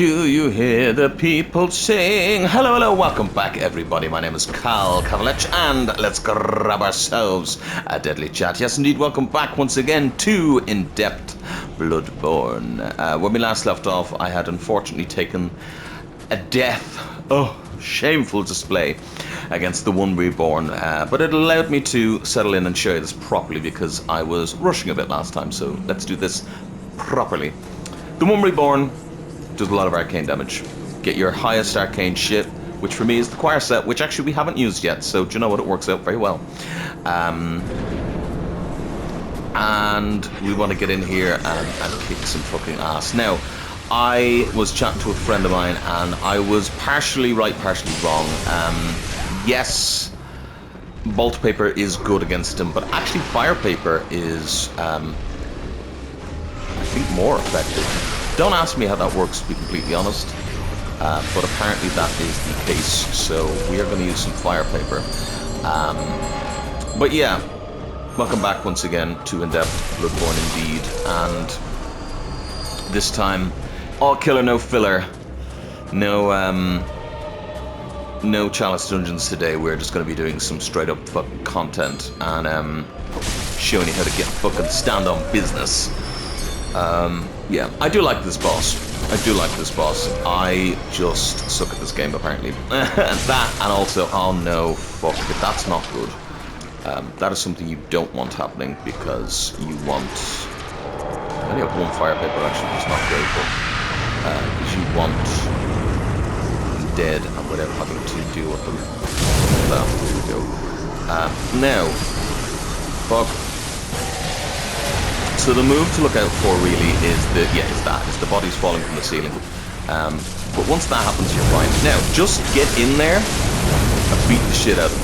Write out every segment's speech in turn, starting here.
Do you hear the people sing? Hello, hello, welcome back everybody. My name is Kavalech and let's grab ourselves a deadly chat. Yes indeed, welcome back once again to In-Depth Bloodborne. When we last left off, I had unfortunately taken a death, shameful display against the One Reborn, but it allowed me to settle in and show you this properly because I was rushing a bit last time, so let's do this properly. The One Reborn does a lot of arcane damage. Get your highest arcane shit, which for me is the choir set, which actually we haven't used yet, so do you know what, it works out very well. And we want to get in here and kick some fucking ass. Now, I was chatting to a friend of mine and I was partially right, partially wrong. Yes, bolt paper is good against him, but actually fire paper is, I think, more effective. Don't ask me how that works, to be completely honest, but apparently that is the case, so we are going to use some fire paper. But yeah, welcome back once again to In-Depth Bloodborne indeed, and this time, all killer, no filler, no Chalice Dungeons today. We're just going to be doing some straight up fucking content and showing you how to get fucking stand on business. Yeah, I do like this boss. I just suck at this game, apparently. That, and also, oh no, fuck it, that's not good. That is something you don't want happening, because you want... I only have one fire paper, actually, it's not great, but... because you want... them dead, and whatever having to do with them. There we go. Now... Fuck. So the move to look out for really is the bodies falling from the ceiling. But once that happens, you're fine. Now, just get in there and beat the shit out of him.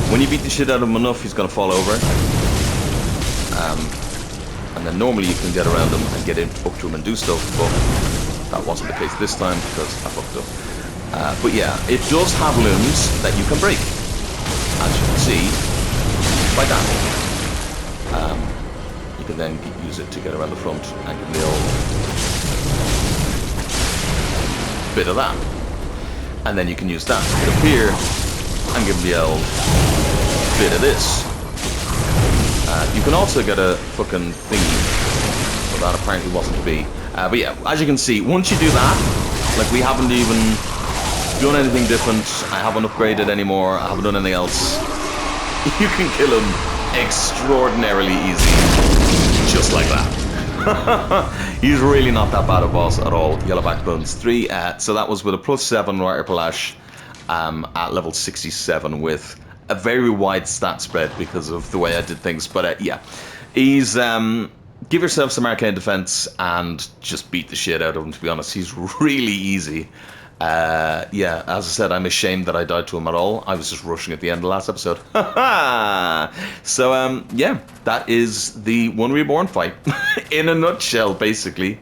When you beat the shit out of him enough, he's going to fall over. And then normally you can get around him and get in up to him and do stuff, but that wasn't the case this time because I fucked up. But yeah, it does have limbs that you can break, as you can see by that. You can then use it to get around the front and give me the old bit of that. And then you can use that to get up here and give me the old bit of this. You can also get a fucking thingy, but that apparently wasn't to be. But yeah, as you can see, once you do that, like we haven't even done anything different, I haven't upgraded anymore, I haven't done anything else, you can kill him extraordinarily easy. Just like that. He's really not that bad a boss at all. Yellow Backbones 3. So that was with a +7 Rider Palash at level 67 with a very wide stat spread because of the way I did things. But yeah, he's give yourself some arcane defense and just beat the shit out of him. To be honest, he's really easy. Yeah, as I said, I'm ashamed that I died to him at all. I was just rushing at the end of the last episode. So, yeah, that is the One Reborn fight. In a nutshell, basically.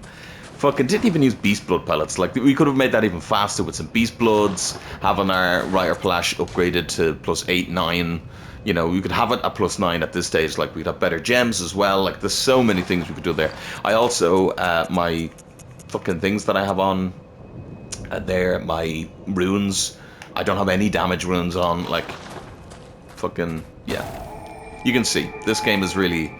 Fucking didn't even use Beast Blood pellets. Like, we could have made that even faster with some Beast Bloods, having our Rider Palash upgraded to +8, 9. You know, we could have it at +9 at this stage. Like, we'd have better gems as well. Like, there's so many things we could do there. I also, my fucking things that I have on... there, my runes, I don't have any damage runes on, like, fucking, yeah. You can see, this game is really,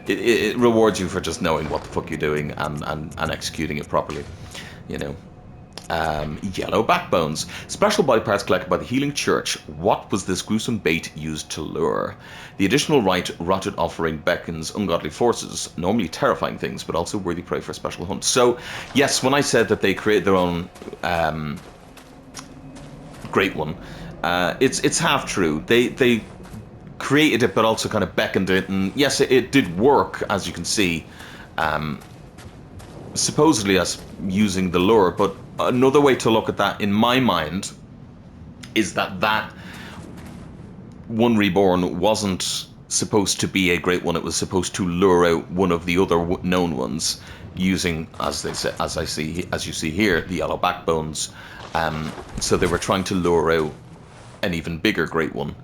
it rewards you for just knowing what the fuck you're doing and executing it properly, you know. Yellow Backbones. Special body parts collected by the Healing Church. What was this gruesome bait used to lure? The additional rotted offering beckons ungodly forces, normally terrifying things, but also worthy prey for a special hunt. So, yes, when I said that they create their own great one, it's half true. They created it, but also kind of beckoned it, and yes, it did work, as you can see. Supposedly as using the lure, but another way to look at that, in my mind, is that One Reborn wasn't supposed to be a great one. It was supposed to lure out one of the other known ones, using, as you see here, the Yellow Backbones. So they were trying to lure out an even bigger great one.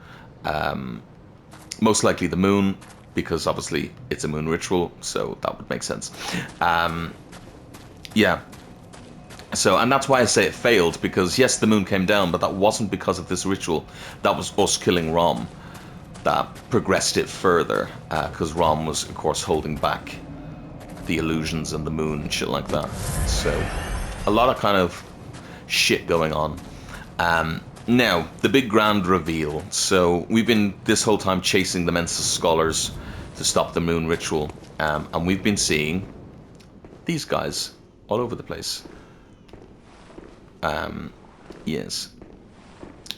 Most likely the moon, because obviously it's a moon ritual, so that would make sense. Yeah. So, and that's why I say it failed, because yes, the moon came down, but that wasn't because of this ritual. That was us killing Rom that progressed it further, because Rom was, of course, holding back the illusions and the moon and shit like that. So, a lot of kind of shit going on. Now, the big grand reveal. So, we've been this whole time chasing the Mensa Scholars to stop the moon ritual, and we've been seeing these guys all over the place. Yes.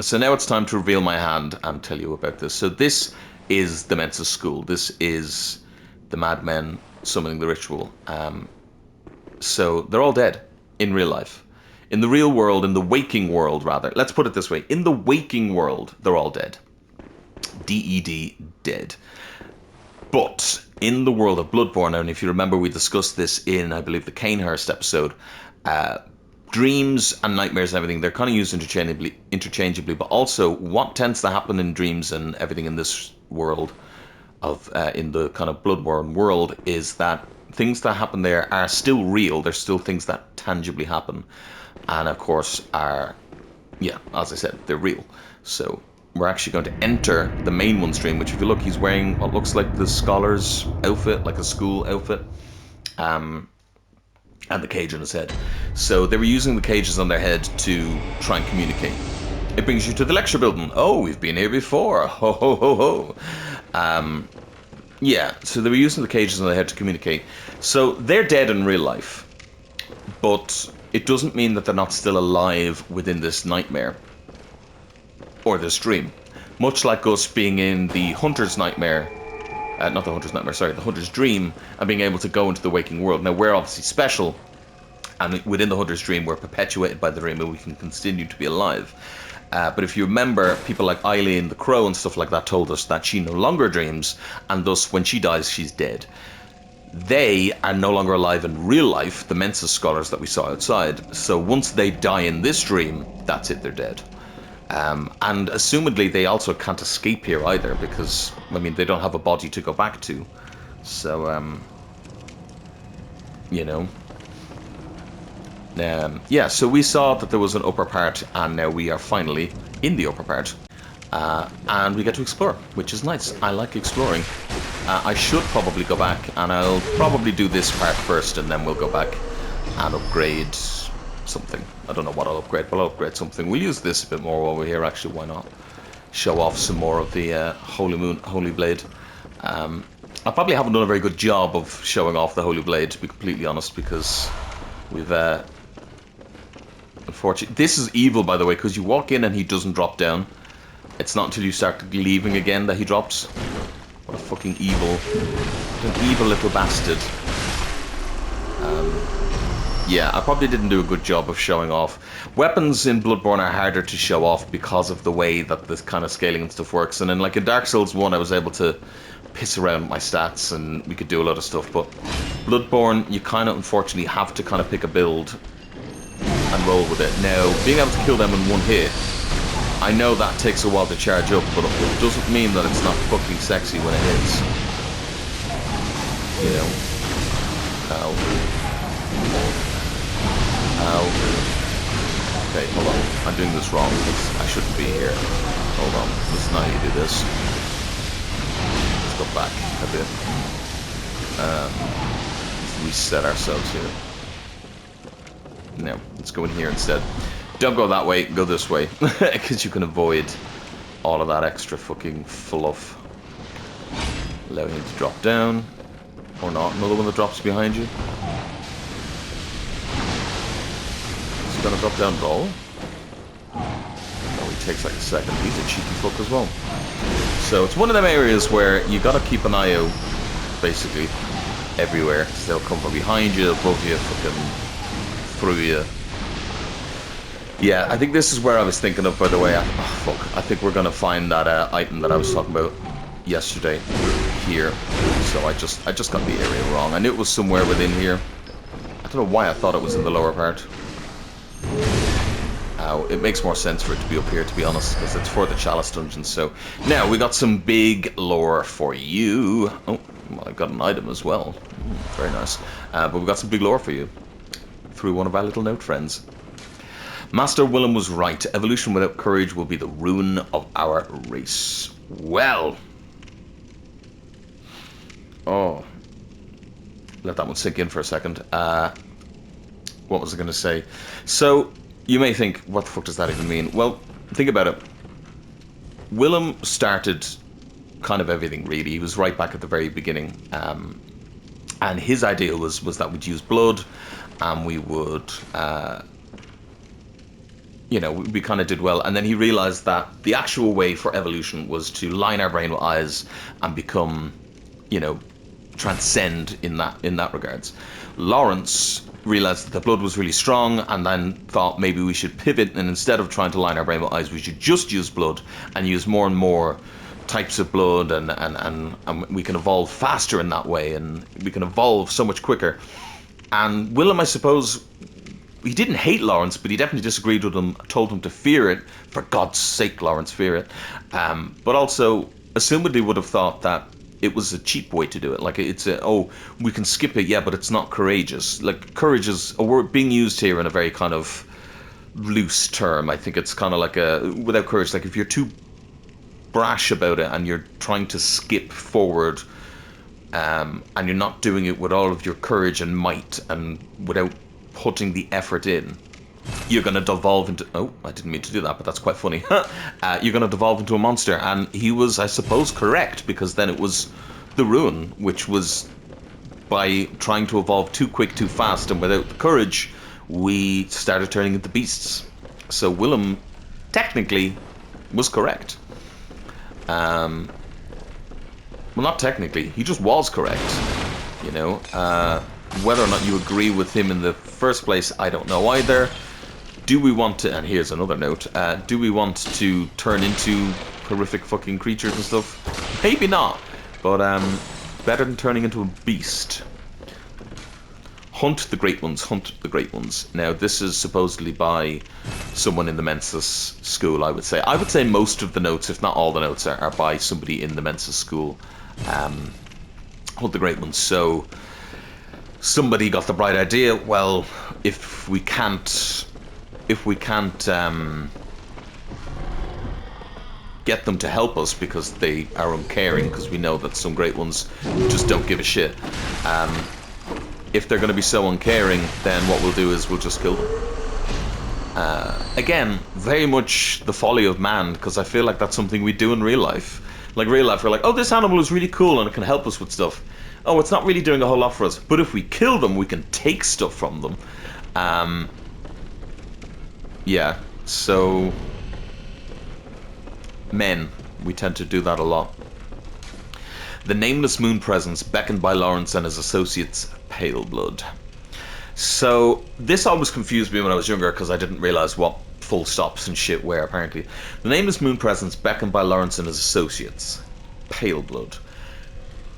So now it's time to reveal my hand and tell you about this. So this is the Mensa School. This is the madmen summoning the ritual. So they're all dead in real life. In the real world, in the waking world, rather. Let's put it this way. In the waking world, they're all dead. D-E-D, dead. But in the world of Bloodborne, and if you remember, we discussed this in, I believe, the Canehurst episode, dreams and nightmares and everything, they're kind of used interchangeably, but also what tends to happen in dreams and everything in this world of in the kind of Bloodborne world is that things that happen there are still real. They're still things that tangibly happen, and of course are, yeah, as I said, they're real. So we're actually going to enter the main one's dream, which if you look, he's wearing what looks like the scholar's outfit, like a school outfit. And the cage on his head. So they were using the cages on their head to try and communicate. It brings you to the lecture building. Oh, we've been here before. Ho, ho, ho, ho. Yeah, so they were using the cages on their head to communicate. So they're dead in real life. But it doesn't mean that they're not still alive within this nightmare. Or this dream. Much like us being in the Hunter's Nightmare. Not the Hunter's Nightmare, sorry, the Hunter's Dream, and being able to go into the waking world. Now, we're obviously special, and within the Hunter's Dream, we're perpetuated by the dream, and we can continue to be alive. But if you remember, people like Eileen the Crow and stuff like that told us that she no longer dreams, and thus, when she dies, she's dead. They are no longer alive in real life, the Mensa Scholars that we saw outside. So once they die in this dream, that's it, they're dead. And assumedly they also can't escape here either, because, I mean, they don't have a body to go back to. So, you know. Yeah, so we saw that there was an upper part, and now we are finally in the upper part. And we get to explore, which is nice. I like exploring. I should probably go back, and I'll probably do this part first, and then we'll go back and upgrade something. I don't know what I'll upgrade, but I'll upgrade something. We'll use this a bit more while we're here, actually, why not? Show off some more of the Holy Blade. I probably haven't done a very good job of showing off the Holy Blade, to be completely honest, because we've, unfortunately... This is evil, by the way, because you walk in and he doesn't drop down. It's not until you start leaving again that he drops. What a fucking evil... What an evil little bastard. Yeah, I probably didn't do a good job of showing off. Weapons in Bloodborne are harder to show off because of the way that this kind of scaling and stuff works. And then, like in Dark Souls 1, I was able to piss around with my stats and we could do a lot of stuff. But Bloodborne, you kind of unfortunately have to kind of pick a build and roll with it. Now, being able to kill them in one hit, I know that takes a while to charge up, but it doesn't mean that it's not fucking sexy when it hits. You know? Ow. Okay, hold on. I'm doing this wrong. I shouldn't be here. Hold on. This is not how you do this. Let's go back a bit. Let's reset ourselves here. No, let's go in here instead. Don't go that way, go this way. Because you can avoid all of that extra fucking fluff. Allow him to drop down. Or not. Another one that drops behind you. Gonna drop down at all? Oh, he takes like a second. He's a cheeky fuck as well. So it's one of them areas where you gotta keep an eye out, basically, everywhere. They'll come from behind you, above you, fucking through you. Yeah, I think this is where I was thinking of, by the way. Oh, fuck. I think we're gonna find that item that I was talking about yesterday here. So I just got the area wrong. I knew it was somewhere within here. I don't know why I thought it was in the lower part. It makes more sense for it to be up here, to be honest, because it's for the Chalice Dungeon. So now we got some big lore for you. Oh, well, I got an item as well. Very nice. But we got some big lore for you. through one of our little note friends. Master Willem was right. Evolution without courage will be the ruin of our race. Well. Oh. Let that one sink in for a second. What was I going to say? So, you may think, what the fuck does that even mean? Well, think about it. Willem started kind of everything, really. He was right back at the very beginning. And his idea was that we'd use blood, and we would... you know, we kind of did well. And then he realized that the actual way for evolution was to line our brain with eyes and become, you know, transcend in that regards. Lawrence realized that the blood was really strong and then thought maybe we should pivot, and instead of trying to line our brain with eyes, we should just use blood and use more and more types of blood, and we can evolve faster in that way, and we can evolve so much quicker. And Willem, I suppose, he didn't hate Lawrence, but he definitely disagreed with him, told him to fear it. For God's sake, Lawrence, fear it. But also, assumedly would have thought that it was a cheap way to do it. Like, it's we can skip it, yeah, but it's not courageous. Like, courage is a word being used here in a very kind of loose term. I think it's kind of like without courage, like if you're too brash about it and you're trying to skip forward, and you're not doing it with all of your courage and might and without putting the effort in, you're going to devolve into... Oh, I didn't mean to do that, but that's quite funny. You're going to devolve into a monster. And he was, I suppose, correct, because then it was the ruin, which was by trying to evolve too quick, too fast, and without the courage, we started turning into beasts. So Willem, technically, was correct. Well, not technically. He just was correct, you know. Whether or not you agree with him in the first place, I don't know either. Do we want to, and here's another note, do we want to turn into horrific fucking creatures and stuff? Maybe not, but better than turning into a beast. Hunt the great ones, hunt the great ones. Now, this is supposedly by someone in the Mensis school, I would say. I would say most of the notes, if not all the notes, are by somebody in the Mensis school. Hunt the great ones. So, somebody got the bright idea, well, if we can't get them to help us because they are uncaring, because we know that some great ones just don't give a shit. If they're going to be so uncaring, then what we'll do is we'll just kill them. Again, very much the folly of man, because I feel like that's something we do in real life. Like real life, we're like, oh, this animal is really cool and it can help us with stuff. Oh, it's not really doing a whole lot for us. But if we kill them, we can take stuff from them. Yeah, so men, we tend to do that a lot. The nameless moon presence beckoned by Lawrence and his associates, pale blood. So this always confused me when I was younger because I didn't realize what full stops and shit were, apparently. The nameless moon presence beckoned by Lawrence and his associates, pale blood.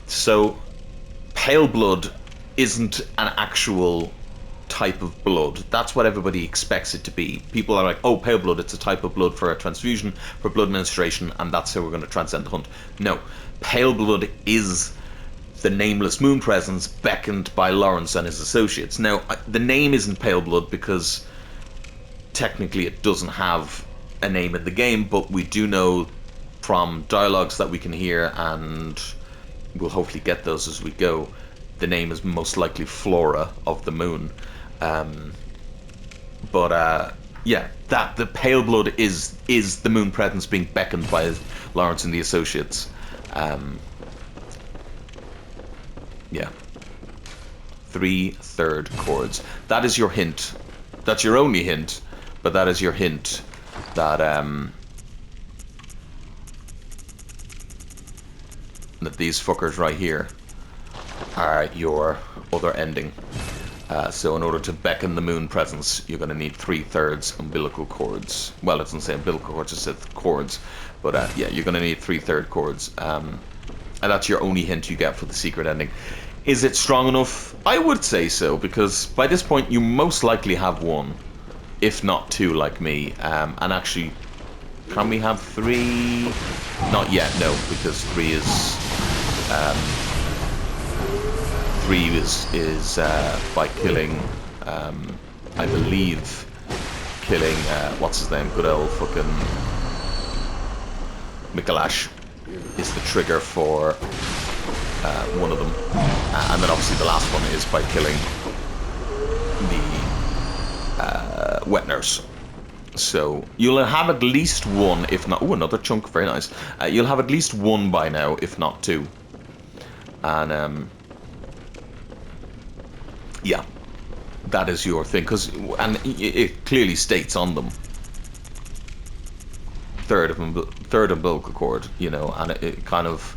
So pale blood isn't an actual type of blood. That's what everybody expects it to be. People are like, oh, pale blood, it's a type of blood for a transfusion, for blood administration, and that's how we're going to transcend the hunt. No, pale blood is the nameless moon presence beckoned by Lawrence and his associates. Now, the name isn't pale blood because technically it doesn't have a name in the game, but we do know from dialogues that we can hear, and we'll hopefully get those as we go, the name is most likely Flora of the Moon. Yeah, that the pale blood is the moon presence being beckoned by Lawrence and the associates. Yeah. 3/3 chords. That is your hint. That's your only hint, but that is your hint that that these fuckers right here are your other ending. So in order to beckon the moon presence, you're going to need 3/3 umbilical chords. Well, it doesn't say umbilical chords, it says chords. But yeah, you're going to need 3/3 chords. And that's your only hint you get for the secret ending. Is it strong enough? I would say so, because by this point you most likely have one, if not two, like me. And actually, can we have 3? Not yet, no, because 3 is... 3 is by killing I believe killing, what's his name, good old fucking Mikalash is the trigger for one of them. And then obviously the last one is by killing the wet nurse. So you'll have at least one, if not... Ooh, another chunk, very nice. You'll have at least one by now, if not two. And, yeah. That is your thing, and it clearly states on them. Third umbilical cord, you know, and it kind of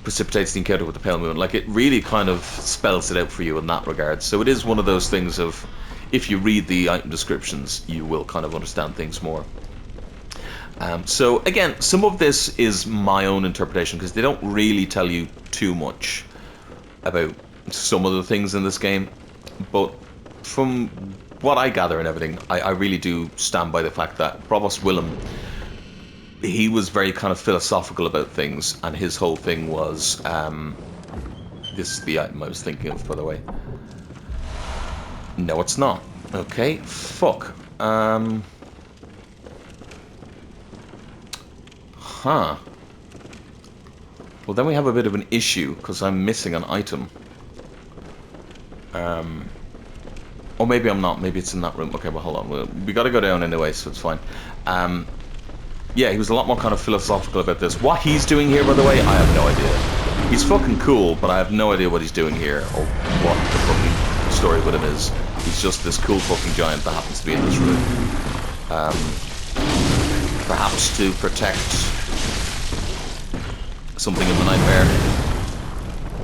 precipitates the encounter with the pale moon. Like, it really kind of spells it out for you in that regard. So it is one of those things of... If you read the item descriptions, you will kind of understand things more. So, again, some of this is my own interpretation, because they don't really tell you too much about some of the things in this game. But from what I gather and everything, I really do stand by the fact that Provost Willem, he was very kind of philosophical about things, and his whole thing was... this is the item I was thinking of, by the way. No, it's not. Okay, fuck. Huh. Well, then we have a bit of an issue, because I'm missing an item. Or maybe I'm not. Maybe it's in that room. Okay, well, hold on. We got to go down anyway, so it's fine. Yeah, he was a lot more kind of philosophical about this. What he's doing here, by the way, I have no idea. He's fucking cool, but I have no idea what he's doing here, or what the fucking story with him is. He's just this cool fucking giant that happens to be in this room. Perhaps to protect something in the nightmare.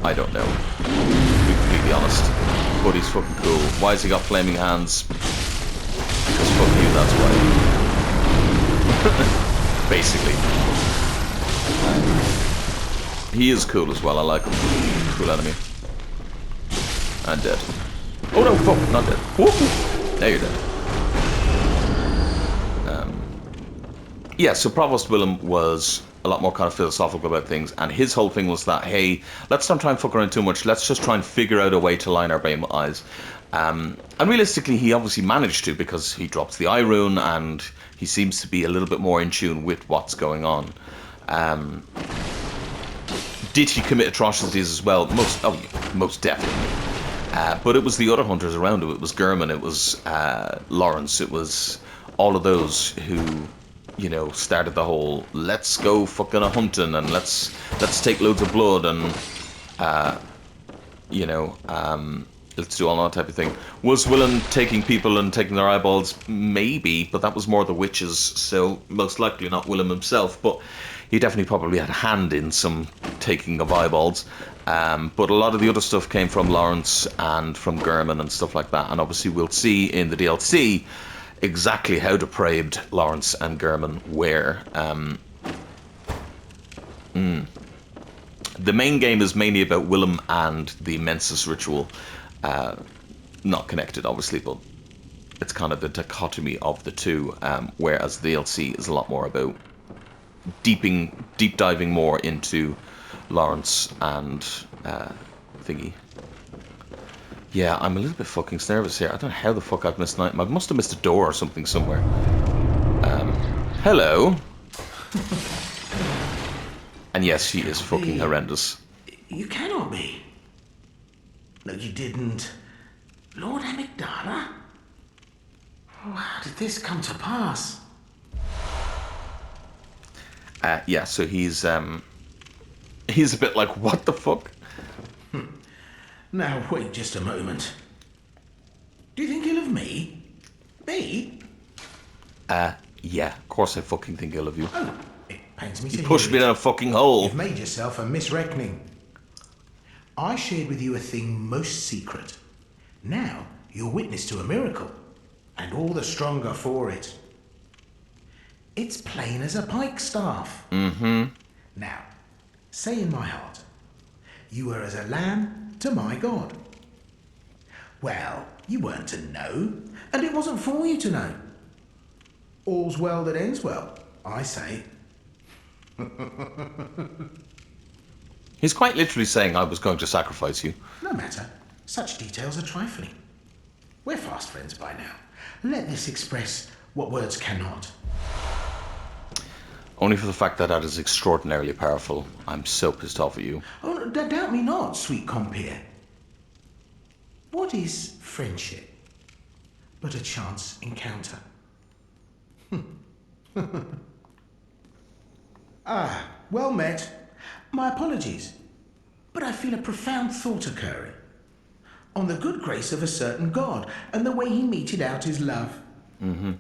I don't know, to be completely honest. But he's fucking cool. Why has he got flaming hands? Because fuck you, that's why. Basically. He is cool as well, I like him. Cool enemy. And dead. Oh no, fuck, not dead. Whoop. Now you're dead. Yeah, so Provost Willem was a lot more kind of philosophical about things, and his whole thing was that, hey, let's not try and fuck around too much, let's just try and figure out a way to line our brain with eyes. And realistically, he obviously managed to, because he drops the eye rune, and he seems to be a little bit more in tune with what's going on. Did he commit atrocities as well? Most definitely. But it was the other hunters around him. It was Gurman, it was Lawrence, it was all of those who... you know, started the whole let's go fucking hunting and let's take loads of blood and you know, let's do all that type of thing. Was Willem taking people and taking their eyeballs? Maybe, but that was more the witches, so most likely not Willem himself, but he definitely probably had a hand in some taking of eyeballs. But a lot of the other stuff came from Lawrence and from Gurman and stuff like that, and obviously we'll see in the DLC exactly how depraved Lawrence and Gurman were. The main game is mainly about Willem and the Mensis ritual. Not connected, obviously, but it's kind of the dichotomy of the two, whereas the DLC is a lot more about deep diving more into Lawrence and thingy. Yeah, I'm a little bit fucking nervous here. I don't know how the fuck I've missed night. I must have missed a door or something somewhere. Hello. And yes, she is fucking horrendous. You cannot be. No, you didn't. Lord Amygdala? Oh, how did this come to pass? Yeah, so he's a bit like, what the fuck? Now, wait just a moment. Do you think ill of me? Me? Yeah, of course I fucking think ill of you. Oh, it pains me to You pushed me down a fucking hole. You've made yourself a misreckoning. I shared with you a thing most secret. Now, you're witness to a miracle, and all the stronger for it. It's plain as a pikestaff. Mm-hmm. Now, say in my heart, you were as a lamb to my God. Well, you weren't to know, and it wasn't for you to know. All's well that ends well, I say. He's quite literally saying I was going to sacrifice you. No matter. Such details are trifling. We're fast friends by now. Let this express what words cannot. Only for the fact that that is extraordinarily powerful. I'm so pissed off at you. Oh, doubt me not, sweet compeer. What is friendship but a chance encounter? Ah, well met. My apologies, but I feel a profound thought occurring on the good grace of a certain god and the way he meted out his love. Mm-hmm.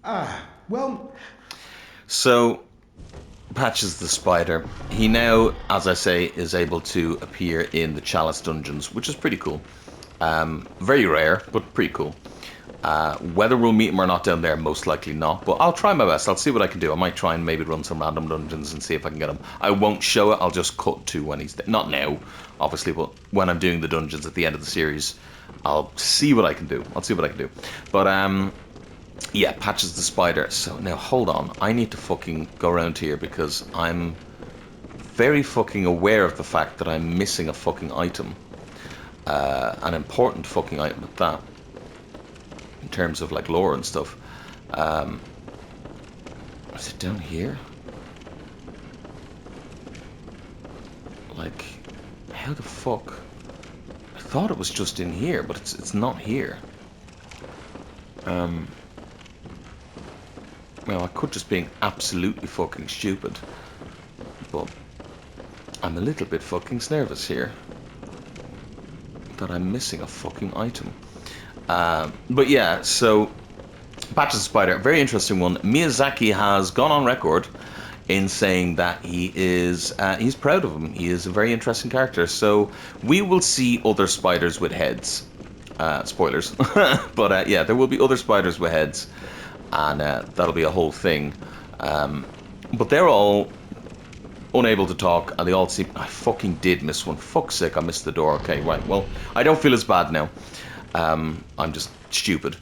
Ah, well... So, Patches the Spider, he now, as I say, is able to appear in the Chalice dungeons, which is pretty cool. Very rare, but pretty cool. Whether we'll meet him or not down there, most likely not, but I'll try my best. I'll see what I can do. I might try and maybe run some random dungeons and see if I can get him. I won't show it, I'll just cut to when he's there. Not now, obviously, but when I'm doing the dungeons at the end of the series, I'll see what I can do. But, yeah, Patches the Spider. So, now, hold on. I need to fucking go around here because I'm very fucking aware of the fact that I'm missing a fucking item. An important fucking item at that. In terms of, like, lore and stuff. Is it down here? Like, how the fuck? I thought it was just in here, but it's not here. Well, I could just be absolutely fucking stupid, but I'm a little bit fucking nervous here that I'm missing a fucking item. But yeah, so Patches the Spider, very interesting one. Miyazaki has gone on record in saying that he's proud of him. He is a very interesting character. So we will see other spiders with heads. Spoilers, but yeah, there will be other spiders with heads. And that'll be a whole thing. But they're all unable to talk, and they all seem... I fucking did miss one. Fuck's sake, I missed the door. Okay, right. Well, I don't feel as bad now. I'm just stupid.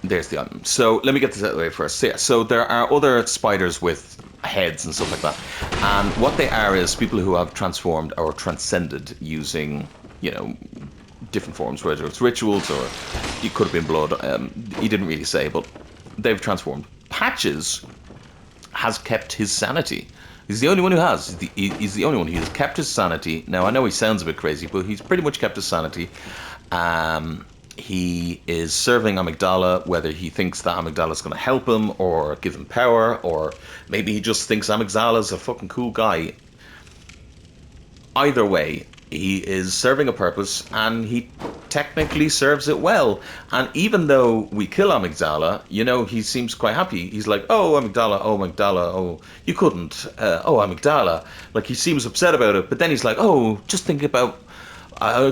There's the item. So let me get this out of the way first. So, yeah, so there are other spiders with heads and stuff like that. And what they are is people who have transformed or transcended using, you know, different forms, whether it's rituals or it could have been blood. He didn't really say, but they've transformed. Patches has kept his sanity. He's the only one who has. He's the only one who has kept his sanity. Now, I know he sounds a bit crazy, but he's pretty much kept his sanity. He is serving Amygdala, whether he thinks that Amygdala is going to help him or give him power, or maybe he just thinks Amygdala is a fucking cool guy. Either way, he is serving a purpose, and he technically serves it well. And even though we kill Amygdala, you know, he seems quite happy. He's like, oh, Amygdala, oh, you couldn't, oh, Amygdala. Like, he seems upset about it, but then he's like, oh, just think about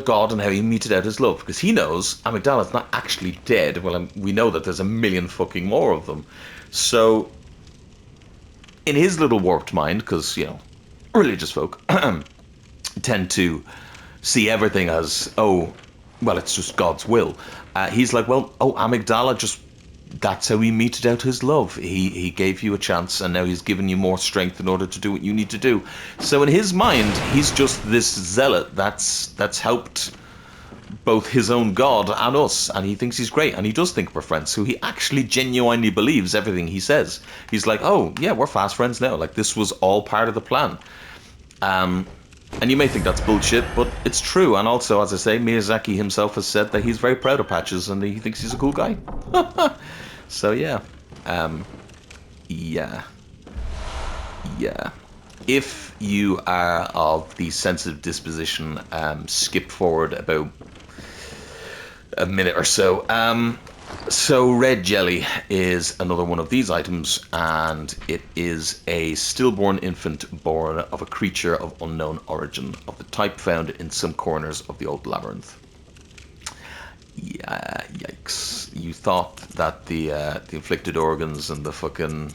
God and how he meted out his love. Because he knows Amygdala's not actually dead. Well, we know that there's a million fucking more of them. So, in his little warped mind, because, you know, religious folk tend to see everything as, oh, well, it's just God's will. He's like, well, oh, Amygdala, just, that's how he meted out his love. He gave you a chance, and now he's given you more strength in order to do what you need to do. So in his mind, he's just this zealot that's helped both his own God and us, and he thinks he's great, and he does think we're friends, so he actually genuinely believes everything he says. He's like, oh, yeah, we're fast friends now. Like, this was all part of the plan. And you may think that's bullshit, but it's true. And also, as I say, Miyazaki himself has said that he's very proud of Patches and he thinks he's a cool guy. So, yeah. Yeah. If you are of the sensitive disposition, skip forward about a minute or so. So red jelly is another one of these items, and it is a stillborn infant born of a creature of unknown origin, of the type found in some corners of the old labyrinth. Yeah, yikes. You thought that the inflicted organs and the fucking...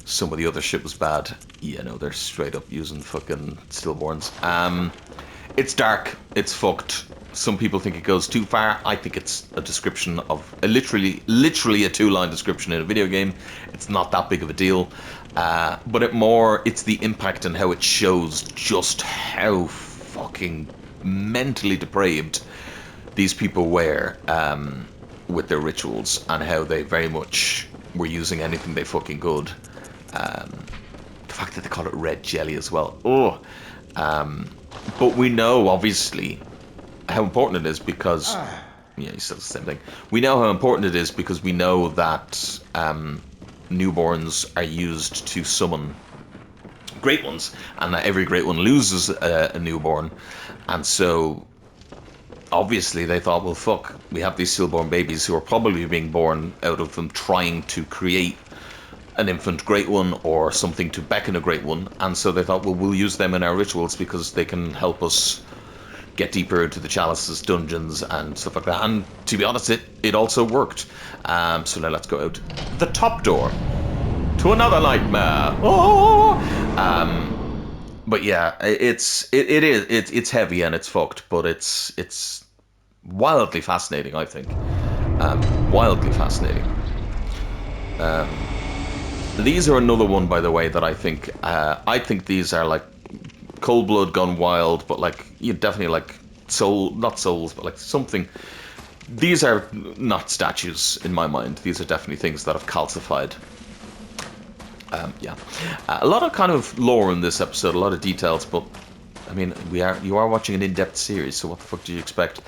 some of the other shit was bad. Yeah, no, they're straight up using fucking stillborns. It's dark, it's fucked. Some people think it goes too far. I think it's a description of literally a 2-line description in a video game. It's not that big of a deal, but it's the impact and how it shows just how fucking mentally depraved these people were with their rituals, and how they very much were using anything they fucking could. The fact that they call it red jelly as well. Oh, but we know obviously how important it is because yeah, he says the same thing. We know how important it is because we know that newborns are used to summon great ones, and that every great one loses a newborn, and so obviously they thought, well, fuck, we have these stillborn babies who are probably being born out of them trying to create an infant great one or something to beckon a great one, and so they thought, well, we'll use them in our rituals because they can help us get deeper into the chalices, dungeons, and stuff like that. And to be honest, it also worked. So now let's go out the top door to another nightmare. Oh! But yeah, it's heavy and it's fucked, but it's wildly fascinating, I think. Wildly fascinating. These are another one, by the way, that I think these are like Cold Blood gone wild, but like you definitely like not souls, but like something. These are not statues in my mind. These are definitely things that have calcified. Yeah, a lot of kind of lore in this episode, a lot of details, but I mean, you are watching an in-depth series, so what the fuck do you expect?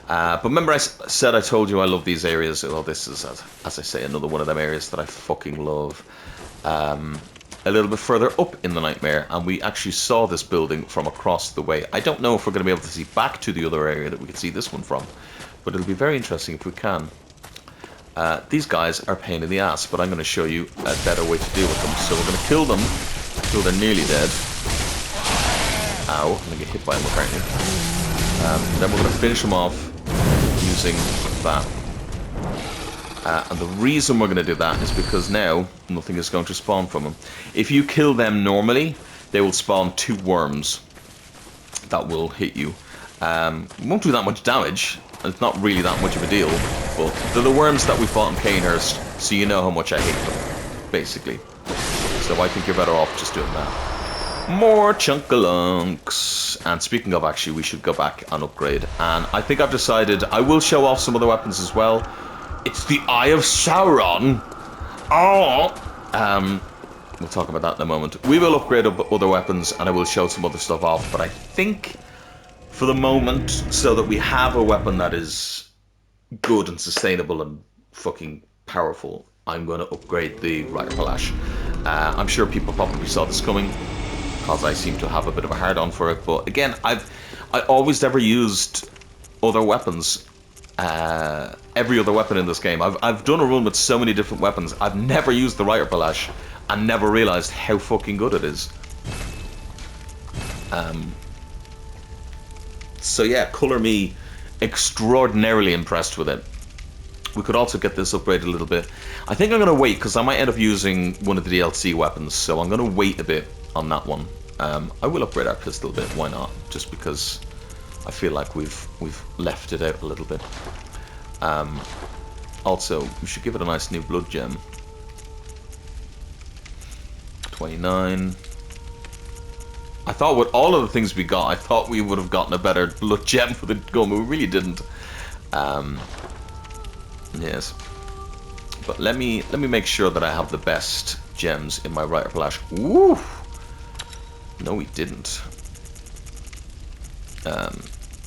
But remember, I said I told you I love these areas. Well, this is, as I say, another one of them areas that I fucking love. A little bit further up in the nightmare, and we actually saw this building from across the way. I don't know if we're going to be able to see back to the other area that we can see this one from, but it'll be very interesting if we can. These guys are a pain in the ass, but I'm going to show you a better way to deal with them. So we're going to kill them until they're nearly dead. Ow, I'm going to get hit by them apparently. Then we're going to finish them off using that. And the reason we're going to do that is because now nothing is going to spawn from them. If you kill them normally, they will spawn 2 worms that will hit you. Won't do that much damage. It's not really that much of a deal, but they're the worms that we fought in Canehurst, so you know how much I hate them, basically. So I think you're better off just doing that. More chunkalunks. And speaking of, actually, we should go back and upgrade. And I think I've decided I will show off some other weapons as well. It's the Eye of Sauron. Oh! We'll talk about that in a moment. We will upgrade other weapons, and I will show some other stuff off, but I think for the moment, so that we have a weapon that is good and sustainable and fucking powerful, I'm going to upgrade the Rider Palash. I'm sure people probably saw this coming, because I seem to have a bit of a hard-on for it, but again, I always never used other weapons. Every other weapon in this game. I've done a run with so many different weapons. I've never used the Rider Palash and never realized how fucking good it is. So yeah, colour me extraordinarily impressed with it. We could also get this upgraded a little bit. I think I'm going to wait, because I might end up using one of the DLC weapons, so I'm going to wait a bit on that one. I will upgrade our pistol a bit, why not? Just because I feel like we've left it out a little bit. Also, we should give it a nice new blood gem. 29. I thought with all of the things we got, I thought we would have gotten a better blood gem for the gun, but we really didn't. Yes. But let me make sure that I have the best gems in my Rider Palash. Ooh! No, we didn't.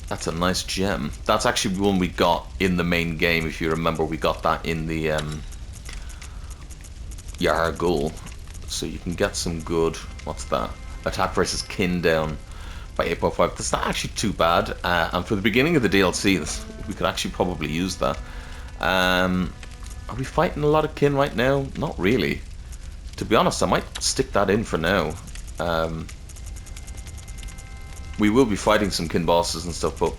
That's a nice gem. That's actually one we got in the main game, if you remember. We got that in the Yargul. So you can get some good... What's that? Attack versus kin down by 8.5. That's not actually too bad. And for the beginning of the DLC, we could actually probably use that. Are we fighting a lot of kin right now? Not really. To be honest, I might stick that in for now. We will be fighting some kin bosses and stuff, but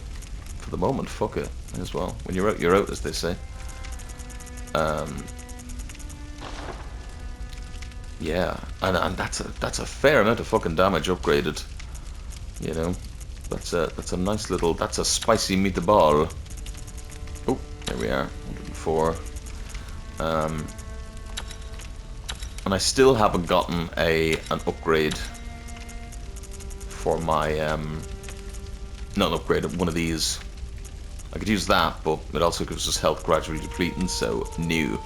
for the moment, fuck it as well. When you're out, as they say. Yeah, and that's a fair amount of fucking damage upgraded. You know, that's a nice little, that's a spicy meatball. Oh, there we are, 104. And I still haven't gotten an upgrade for my not an upgrade, one of these. I could use that, but it also gives us health gradually depleting, so new.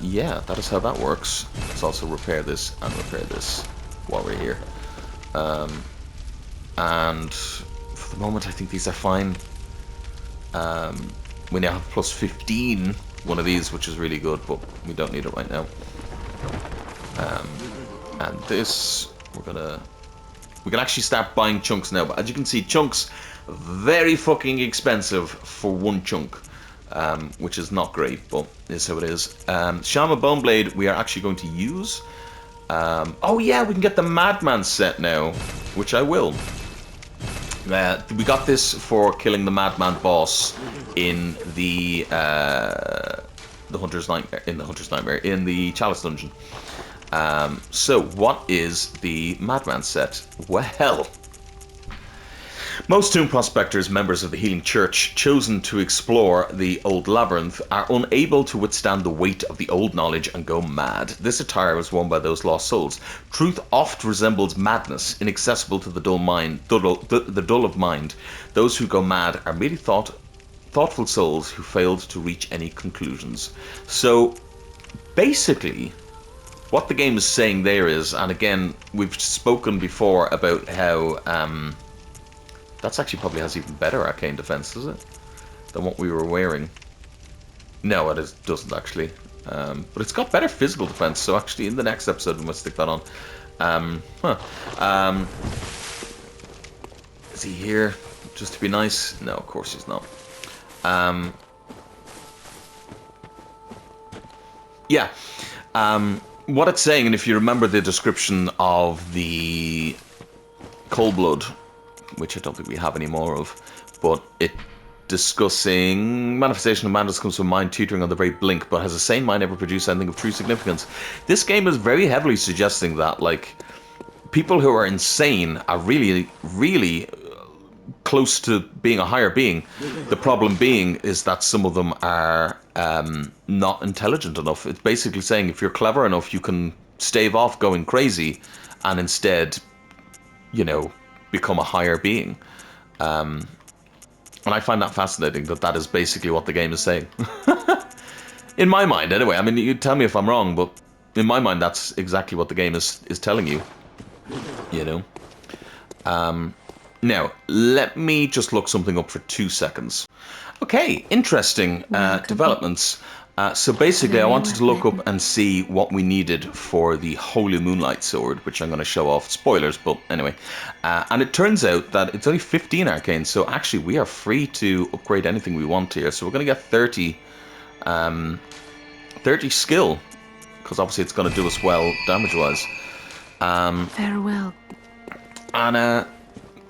Yeah, that is how that works. Let's also repair this and repair this while we're here. And for the moment, I think these are fine. We now have plus 15, one of these, which is really good, but we don't need it right now. And this, we can actually start buying chunks now, but as you can see, chunks very fucking expensive for one chunk, which is not great, but is how it is. Shama Boneblade we are actually going to use. Oh yeah, we can get the Madman set now, which I will. We got this for killing the Madman boss in the Hunter's Nightmare, in the Chalice Dungeon. So what is the Madman set? Well, most tomb prospectors, members of the Healing Church, chosen to explore the old labyrinth, are unable to withstand the weight of the old knowledge and go mad. This attire was worn by those lost souls. Truth oft resembles madness, inaccessible to the dull of mind. Those who go mad are merely thoughtful souls who failed to reach any conclusions. So, basically, what the game is saying there is, and again, we've spoken before about how that's actually probably has even better arcane defense, does it? Than what we were wearing. No, doesn't actually. But it's got better physical defense, so actually in the next episode we must stick that on. Is he here just to be nice? No, of course he's not. Yeah. What it's saying, and if you remember the description of the Coldblood, which I don't think we have any more of, but it discussing manifestation of madness comes from mind teetering on the very blink, but has the same mind ever produced anything of true significance? This game is very heavily suggesting that, like, people who are insane are really, really close to being a higher being. The problem being is that some of them are not intelligent enough. It's basically saying if you're clever enough, you can stave off going crazy and instead, you know, become a higher being. And I find that fascinating, that is basically what the game is saying. In my mind, anyway. I mean, you tell me if I'm wrong, but in my mind, that's exactly what the game is telling you. You know? Now, let me just look something up for 2 seconds. Okay, interesting developments. So basically, I wanted to look up and see what we needed for the Holy Moonlight Sword, which I'm going to show off. Spoilers, but anyway. And it turns out that it's only 15 arcane, so actually we are free to upgrade anything we want here. So we're going to get 30 skill, because obviously it's going to do us well damage-wise. Farewell. And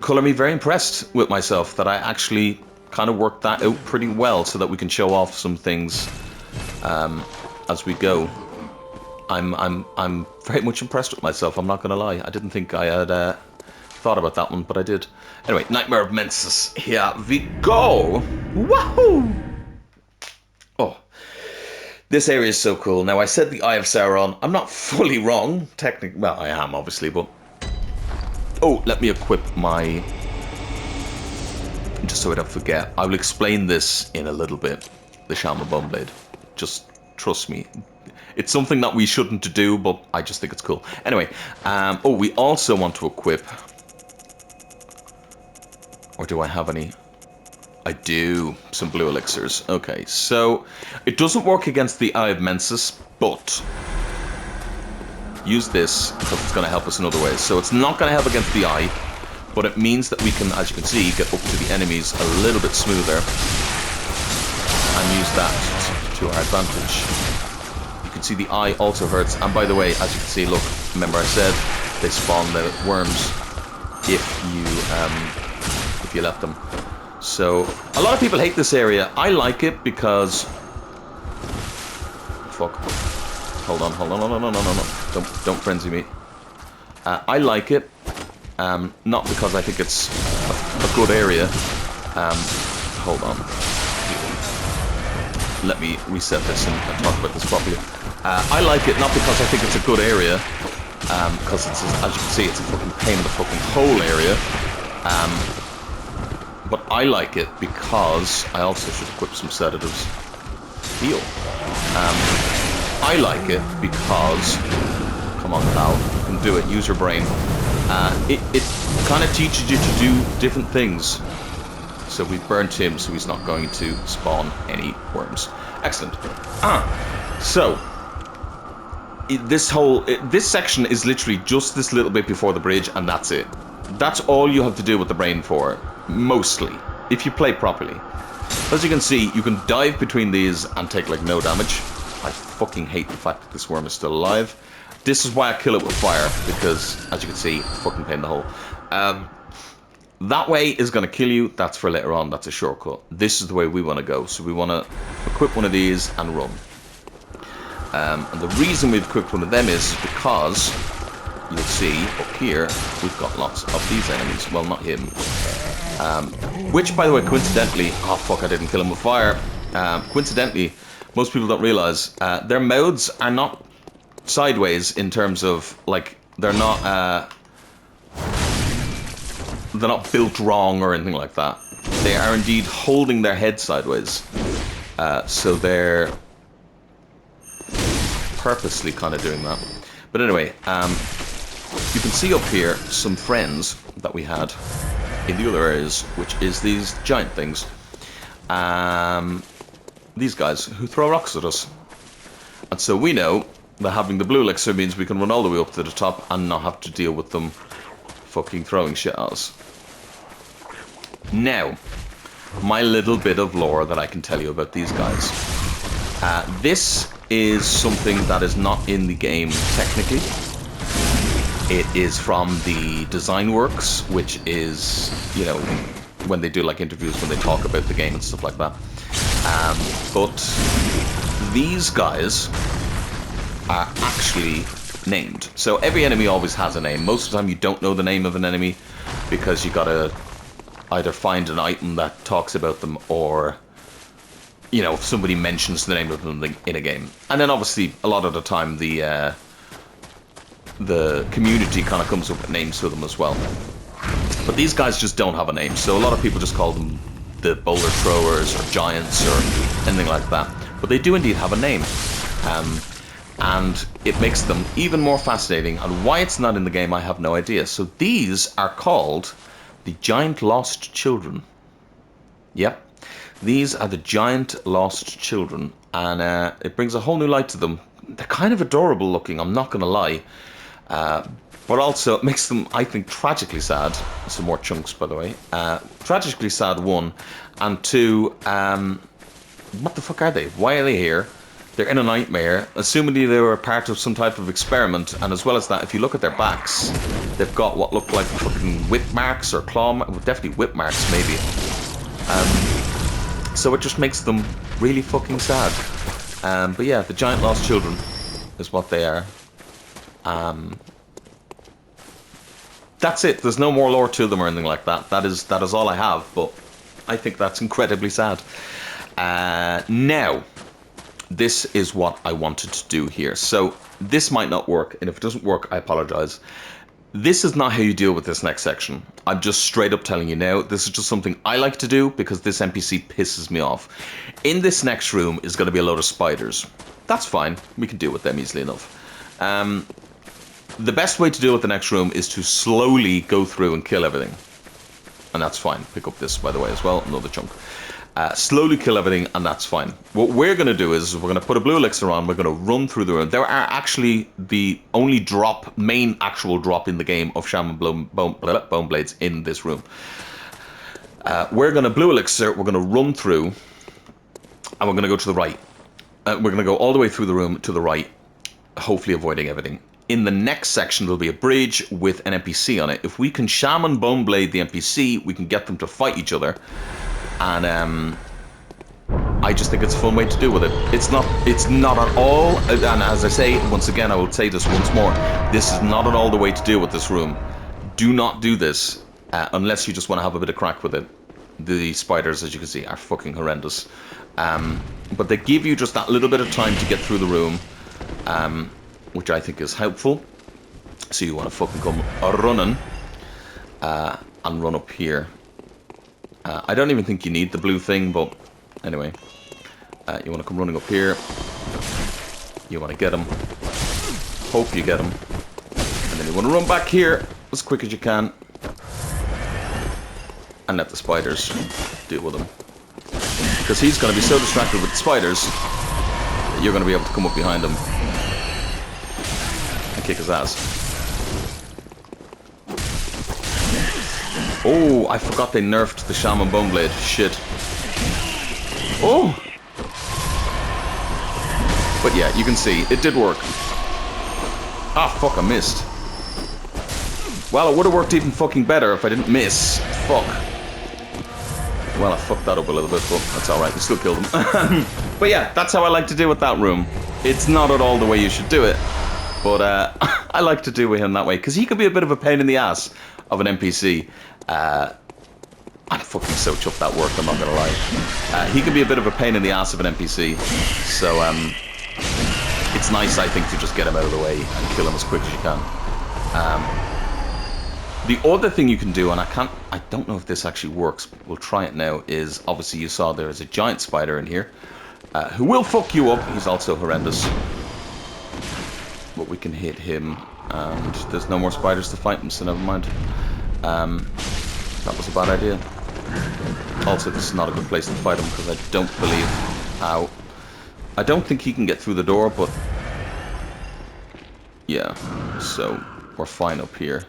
colour me very impressed with myself that I actually kind of worked that out pretty well so that we can show off some things as we go. I'm very much impressed with myself, I'm not going to lie. I didn't think I had thought about that one, but I did. Anyway, Nightmare of Mensis. Here we go! Wahoo! Oh. This area is so cool. Now, I said the Eye of Sauron. I'm not fully wrong. Technically, well, I am, obviously, but... Oh, let me equip my... Just so I don't forget. I will explain this in a little bit. The Shama Boneblade. Just trust me. It's something that we shouldn't do, but I just think it's cool. Anyway, oh, we also want to equip... Or do I have any? I do. Some blue elixirs. Okay, so it doesn't work against the Eye of Mensis, but use this because it's going to help us in other ways. So it's not going to help against the Eye, but it means that we can, as you can see, get up to the enemies a little bit smoother and use that to our advantage. You can see the Eye also hurts, and by the way, as you can see, look, remember I said they spawn the worms if you let them. So a lot of people hate this area. I like it because fuck. Hold on. No. Don't frenzy me. I like it, not because I think it's a good area. Hold on. Let me reset this and talk about this properly. I like it not because I think it's a good area, because it's, as you can see, it's a fucking pain in the fucking hole area. But I like it because I also should equip some sedatives. Heal. I like it because, come on, pal, you can do it. Use your brain. It kind of teaches you to do different things. So we've burnt him, so he's not going to spawn any worms. Excellent. So this section is literally just this little bit before the bridge, and that's it. That's all you have to do with the brain for, mostly, if you play properly. As you can see, you can dive between these and take like no damage. I fucking hate the fact that this worm is still alive. This is why I kill it with fire, because as you can see, fucking pain in the hole. That way is going to kill you. That's for later on. That's a shortcut. This is the way we want to go. So we want to equip one of these and run. And the reason we've equipped one of them is because you'll see up here we've got lots of these enemies. Well, not him. Which, by the way, coincidentally... Oh, fuck, I didn't kill him with fire. Coincidentally, most people don't realize their modes are not sideways in terms of, like, they're not built wrong or anything like that. They are indeed holding their head sideways. So they're purposely kind of doing that. But anyway, you can see up here some friends that we had in the other areas, which is these giant things. These guys who throw rocks at us. And so we know that having the blue elixir means we can run all the way up to the top and not have to deal with them fucking throwing shit at us. Now, my little bit of lore that I can tell you about these guys. This is something that is not in the game technically. It is from the design works, which is, you know, when they do like interviews, when they talk about the game and stuff like that. But these guys are actually named. So every enemy always has a name. Most of the time you don't know the name of an enemy because you gotta either find an item that talks about them or, you know, somebody mentions the name of them in a game. And then obviously a lot of the time the community kind of comes up with names for them as well. But these guys just don't have a name, so a lot of people just call them the boulder throwers or giants or anything like that. But they do indeed have a name. And it makes them even more fascinating, and why it's not in the game I have no idea. So these are called the Giant Lost Children. Yep, these are the Giant Lost Children, and it brings a whole new light to them. They're kind of adorable looking, I'm not going to lie. But also it makes them, I think, tragically sad. Some more chunks, by the way. Tragically sad, one. And two, what the fuck are they? Why are they here? They're in a nightmare. Assumedly they were part of some type of experiment. And as well as that, if you look at their backs, they've got what look like fucking whip marks or claw marks. Well, definitely whip marks, maybe. So it just makes them really fucking sad. But yeah, the Giant Lost Children is what they are. That's it. There's no more lore to them or anything like that. That is all I have, but I think that's incredibly sad. Now, this is what I wanted to do here. So this might not work, and if it doesn't work, I apologize. This is not how you deal with this next section. I'm just straight up telling you now. This is just something I like to do because this NPC pisses me off. In this next room is going to be a load of spiders. That's fine. We can deal with them easily enough. The best way to deal with the next room is to slowly go through and kill everything. And that's fine. Pick up this, by the way, as well. Another chunk. Slowly kill everything, and that's fine. What we're going to do is we're going to put a blue elixir on. We're going to run through the room. There are actually the only main actual drop in the game of Shaman Bone Blades in this room. We're going to blue elixir. We're going to run through, and we're going to go to the right. We're going to go all the way through the room to the right, hopefully avoiding everything. In the next section, there'll be a bridge with an NPC on it. If we can Shaman Bone Blade the NPC, we can get them to fight each other. And I just think it's a fun way to deal with it. It's not at all, and as I say, once again, I will say this once more, this is not at all the way to deal with this room. Do not do this, unless you just want to have a bit of crack with it. The spiders, as you can see, are fucking horrendous. But they give you just that little bit of time to get through the room, which I think is helpful. So you want to fucking come running and run up here. I don't even think you need the blue thing, but anyway. You want to come running up here. You want to get him. Hope you get him. And then you want to run back here as quick as you can. And let the spiders deal with him. Because he's going to be so distracted with the spiders that you're going to be able to come up behind him and kick his ass. Oh, I forgot they nerfed the Shaman Bone Blade. Shit. Oh! But yeah, you can see, it did work. Ah, fuck, I missed. Well, it would have worked even fucking better if I didn't miss. Fuck. Well, I fucked that up a little bit, but that's alright, we still killed him. But yeah, that's how I like to deal with that room. It's not at all the way you should do it, but I like to deal with him that way, because he could be a bit of a pain in the ass of an NPC. I'm fucking so chuffed that worked, I'm not gonna lie. He can be a bit of a pain in the ass of an NPC, so it's nice, I think, to just get him out of the way and kill him as quick as you can. The other thing you can do, and I don't know if this actually works, but we'll try it now, is obviously you saw there is a giant spider in here who will fuck you up. He's also horrendous. But we can hit him, and there's no more spiders to fight him, so never mind. That was a bad idea. Also, this is not a good place to fight him, because I don't believe... Ow. I don't think he can get through the door, but... Yeah, so we're fine up here.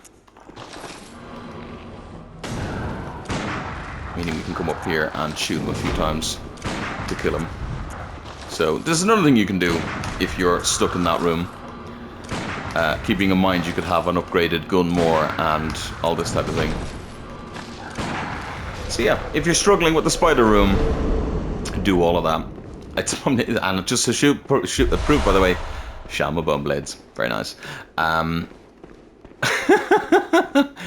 Meaning we can come up here and shoot him a few times to kill him. So, there's another thing you can do if you're stuck in that room. Keeping in mind you could have an upgraded gun more and all this type of thing. So yeah, if you're struggling with the spider room, do all of that. And just to shoot the proof, by the way, Shaman Bone Blades, very nice.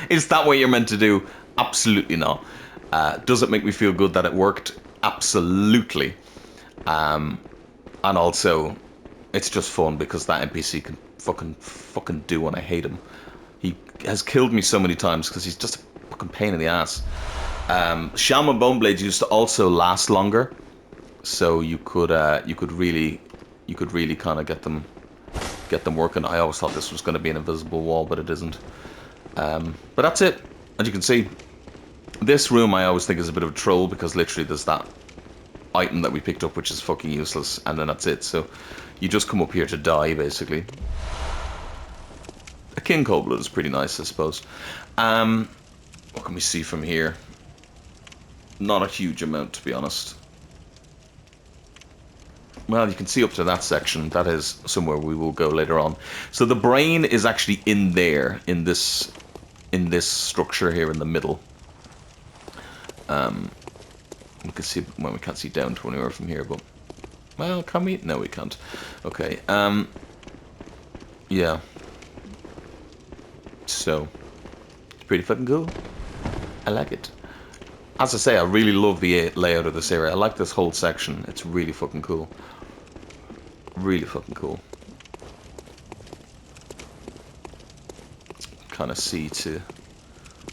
Is that what you're meant to do? Absolutely not. Does it make me feel good that it worked? Absolutely. And also, it's just fun because that NPC can fucking do when I hate him. He has killed me so many times because he's just a fucking pain in the ass. Shaman Bone Blades used to also last longer, so you could really kind of get them working. I always thought this was going to be an invisible wall, but it isn't. But that's it. As you can see, this room I always think is a bit of a troll because literally there's that item that we picked up which is fucking useless, and then that's it. So you just come up here to die, basically. A King Cold Blood is pretty nice, I suppose. What can we see from here? Not a huge amount, to be honest. Well, you can see up to that section. That is somewhere we will go later on. So the brain is actually in there, in this structure here in the middle. We can see, well, we can't see down to anywhere from here, but well, can we? No, we can't. Okay. Yeah. So it's pretty fucking cool. I like it. As I say, I really love the layout of this area. I like this whole section. It's really fucking cool. Really fucking cool. Kind of see to...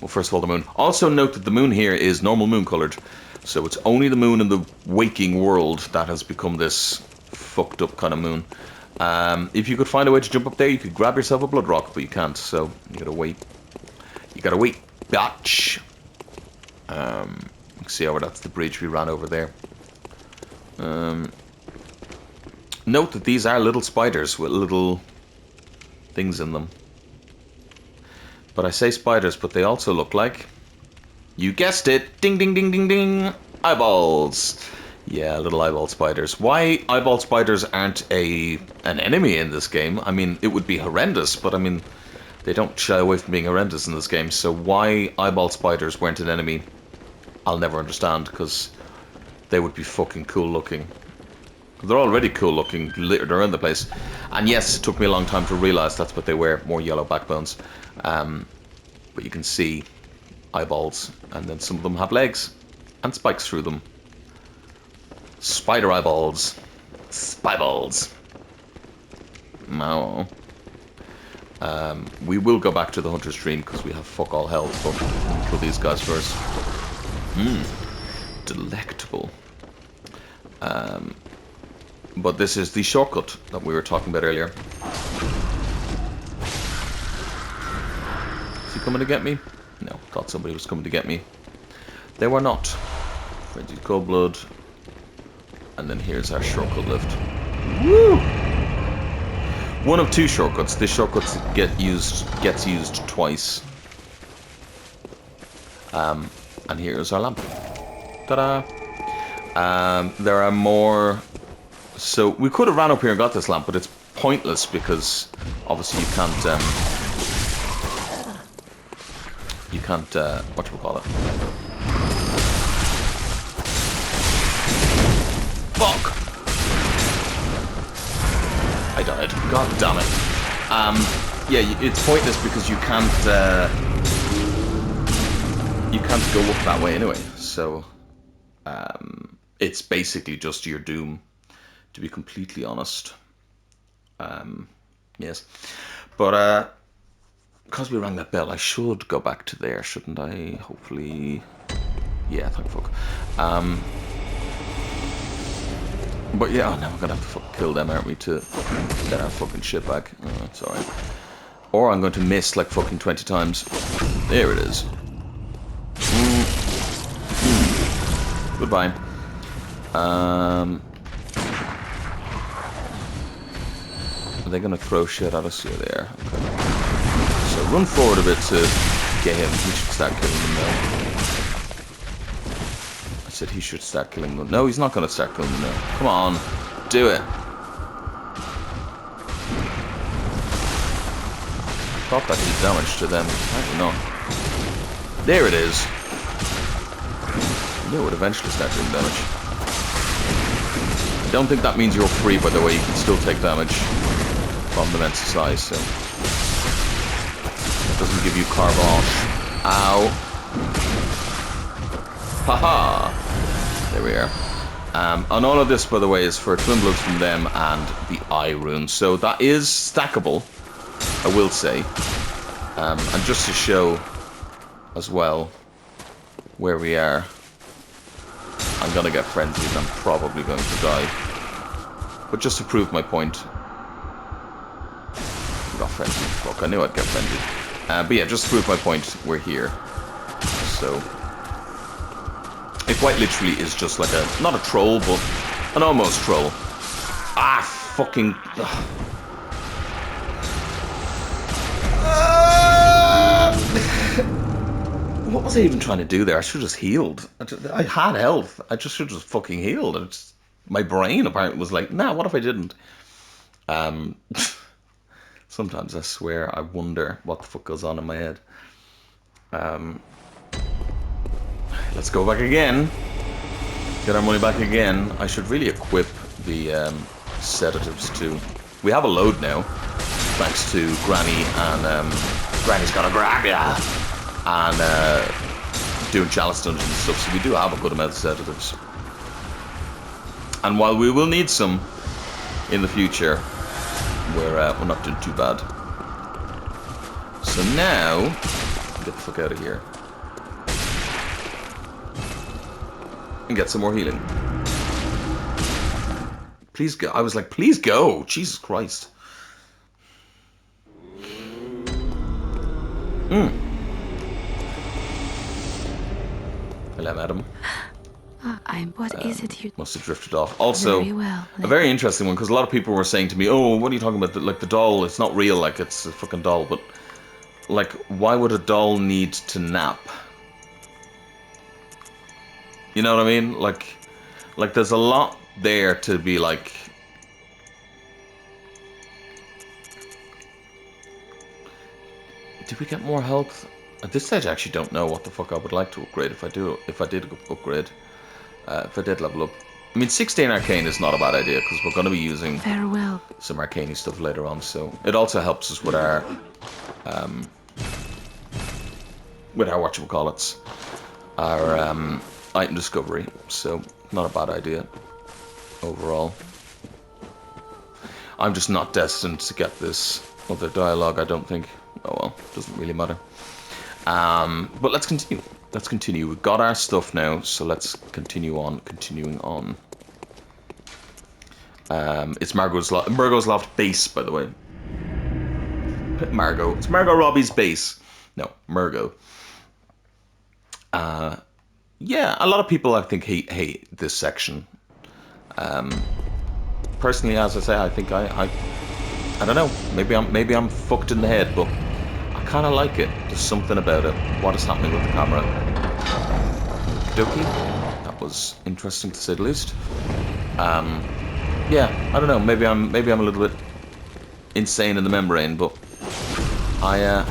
Well, first of all, the moon. Also note that the moon here is normal moon colored. So it's only the moon in the waking world that has become this fucked up kind of moon. If you could find a way to jump up there, you could grab yourself a blood rock, but you can't. So you gotta wait. You gotta wait, bitch. You can see over, that's the bridge we ran over there. Note that these are little spiders with little things in them. But I say spiders, but they also look like, you guessed it, ding ding ding ding ding, eyeballs. Yeah, little eyeball spiders. Why eyeball spiders aren't an enemy in this game? I mean, it would be horrendous, but I mean, they don't shy away from being horrendous in this game, so why eyeball spiders weren't an enemy, I'll never understand, because they would be fucking cool looking. They're already cool looking, littered around the place. And yes, it took me a long time to realise that's what they were, more yellow backbones. But you can see eyeballs, and then some of them have legs, and spikes through them. Spider eyeballs. Spyballs. No. We will go back to the hunter stream because we have fuck all health, but we'll kill these guys first. Delectable. But this is the shortcut that we were talking about earlier. Is he coming to get me? No, thought somebody was coming to get me. They were not. Frenzied Cold Blood. And then here's our shortcut lift. Woo! One of two shortcuts. This shortcut gets used twice. And here's our lamp. Ta-da! There are more. So we could have ran up here and got this lamp, but it's pointless because obviously you can't. Whatchamacallit? Fuck! I died. God damn it. Yeah, it's pointless because you can't go up that way anyway. So, it's basically just your doom, to be completely honest. Yes. But, because we rang that bell, I should go back to there, shouldn't I? Hopefully. Yeah, thank fuck. But yeah, now we're gonna have to fucking kill them, aren't we, to get our fucking shit back. Oh, that's alright. Or I'm going to miss like fucking 20 times. There it is. Goodbye. Are they gonna throw shit at us? Yeah, they are. Okay. So run forward a bit to get him. He should start killing them now. I said he should start killing them. No, he's not gonna start killing them now. Come on, do it. I thought that did damage to them. Apparently not. There it is. You know it would eventually start doing damage. I don't think that means you're free, by the way. You can still take damage from the mental size, so that doesn't give you carbage. Ow. Haha. There we are. And all of this, by the way, is for Twin Bloods from them and the Eye Rune. So that is stackable, I will say. And just to show as well where we are, I'm going to get frenzied and I'm probably going to die. But just to prove my point. I got frenzied. Fuck, I knew I'd get frenzied. But yeah, just to prove my point, we're here. So it quite literally is just like a, not a troll, but an almost troll. Ah, fucking... What was I even trying to do there? I should have just healed. I had health. I just should have just fucking healed. My brain apparently was like, nah, what if I didn't? Sometimes I swear I wonder what the fuck goes on in my head. Let's go back again. Get our money back again. I should really equip the sedatives too. We have a load now, thanks to Granny and Granny's gonna grab ya. And doing chalice dungeons and stuff, so we do have a good amount of sedatives. And while we will need some in the future, we're not doing too bad. So now, get the fuck out of here and get some more healing. Please go. I was like, please go. Jesus Christ. Hello, madam. What is it you... Must have drifted off. Also, Very well. a very interesting one, because a lot of people were saying to me, oh, what are you talking about? Like, the doll, it's not real, like, it's a fucking doll. But, like, why would a doll need to nap? You know what I mean? Like there's a lot there to be, like... Did we get more health? At this stage, I actually don't know what the fuck I would like to upgrade if I did upgrade. If I did level up. I mean, 16 arcane is not a bad idea because we're going to be using Farewell. some arcane stuff later on. So it also helps us with our whatchamacallits, our item discovery. So not a bad idea overall. I'm just not destined to get this other dialogue, I don't think. Oh well, doesn't really matter. But let's continue. Let's continue. We've got our stuff now, so let's continue on. Continuing on. It's Margot's Loft base, by the way. Margot. It's Margot Robbie's base. No, Margot. Yeah, a lot of people I think hate this section. Personally, as I say, I think I don't know. Maybe I'm fucked in the head, but I kind of like it. There's something about it. What is happening with the camera? Okey-dokey. That was interesting to say the least. Yeah, I don't know. Maybe I'm a little bit insane in the membrane, but I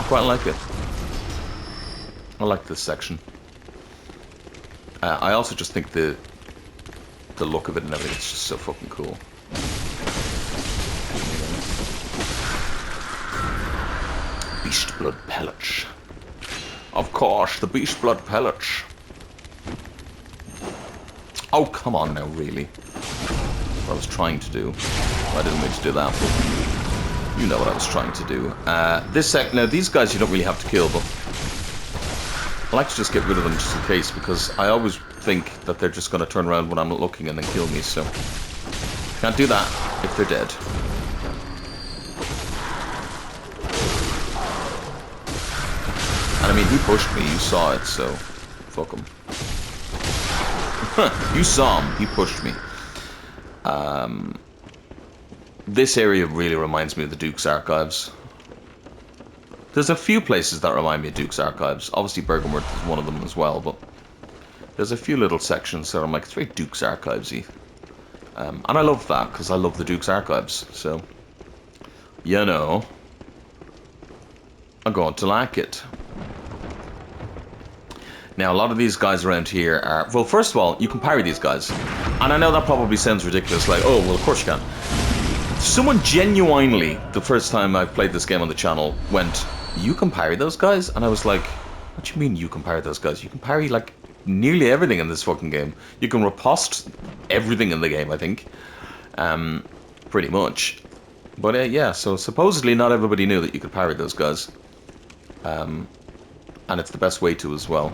quite like it. I like this section. I also just think the look of it and everything is just so fucking cool. Beast blood pellets. Of course, the beast blood pellets. Oh, come on now, really. What I was trying to do. I didn't mean to do that, but you know what I was trying to do. Now these guys you don't really have to kill, but I like to just get rid of them just in case, because I always think that they're just going to turn around when I'm not looking and then kill me, so can't do that if they're dead. And I mean, he pushed me, you saw it, so fuck him. You saw him, he pushed me. This area really reminds me of the Duke's Archives. There's a few places that remind me of Duke's Archives. Obviously Bergenworth is one of them as well, but there's a few little sections that I'm like, it's very Duke's Archives-y. And I love that, because I love the Duke's Archives, so, you know, I'm going to like it. Now, a lot of these guys around here are... Well, first of all, you can parry these guys. And I know that probably sounds ridiculous, like, oh, well, of course you can. Someone genuinely, the first time I played this game on the channel, went, you can parry those guys? And I was like, what do you mean you can parry those guys? You can parry, like, nearly everything in this fucking game. You can riposte everything in the game, I think. Pretty much. But, yeah, so supposedly not everybody knew that you could parry those guys. And it's the best way to as well.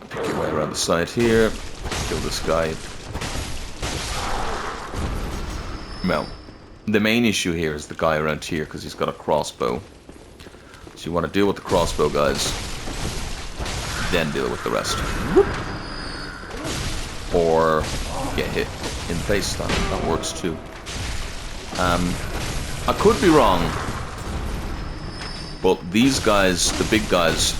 Pick your way around the side here. Kill this guy. Well, the main issue here is the guy around here, because he's got a crossbow. So you want to deal with the crossbow guys, then deal with the rest. Or get hit in the face. That works too. I could be wrong, but these guys, the big guys,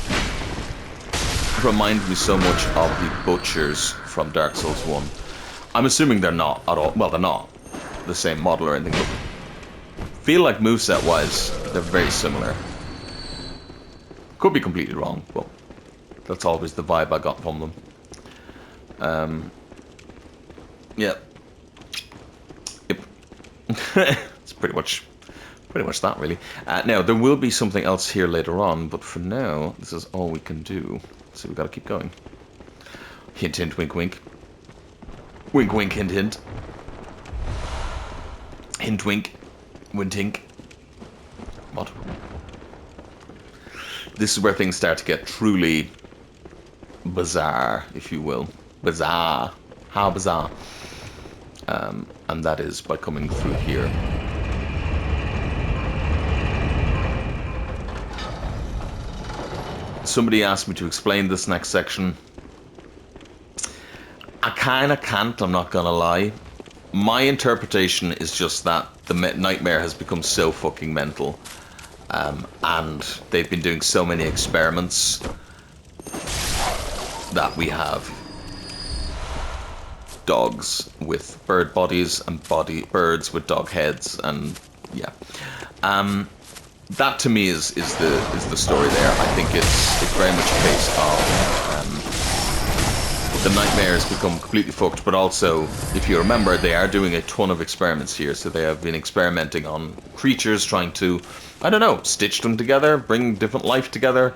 remind me so much of the butchers from Dark Souls 1. I'm assuming they're not at all. Well, they're not the same model or anything, but feel like moveset wise they're very similar. Could be completely wrong, but that's always the vibe I got from them. Yeah. Yep. It's pretty much that really. Now there will be something else here later on, but for now this is all we can do, so we've got to keep going. Hint hint, wink wink. Wink wink, hint hint. Hint wink, wintink. What? This is where things start to get truly bizarre, if you will. Bizarre. How bizarre. And that is by coming through here. Somebody asked me to explain this next section. I kinda can't, I'm not gonna lie. My interpretation is just that the nightmare has become so fucking mental, and they've been doing so many experiments that we have dogs with bird bodies and birds with dog heads, and yeah, that to me is the story there. I think it's very much a case of the nightmare has become completely fucked, but also, if you remember, they are doing a ton of experiments here, so they have been experimenting on creatures, trying to, I don't know, stitch them together, bring different life together.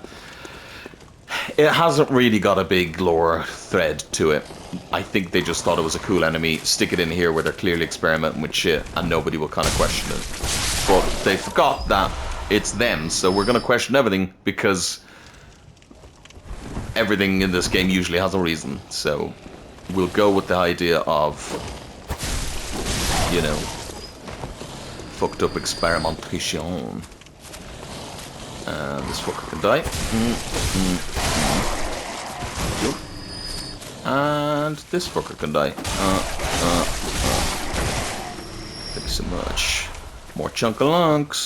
It hasn't really got a big lore thread to it. I think they just thought it was a cool enemy, stick it in here where they're clearly experimenting with shit, and nobody will kind of question it. but they forgot that it's them. So we're going to question everything because everything in this game usually has a reason. So we'll go with the idea of, you know, fucked up experimentation. And this fucker can die. And this fucker can die. Thank you so much. More chunk-a-lunks.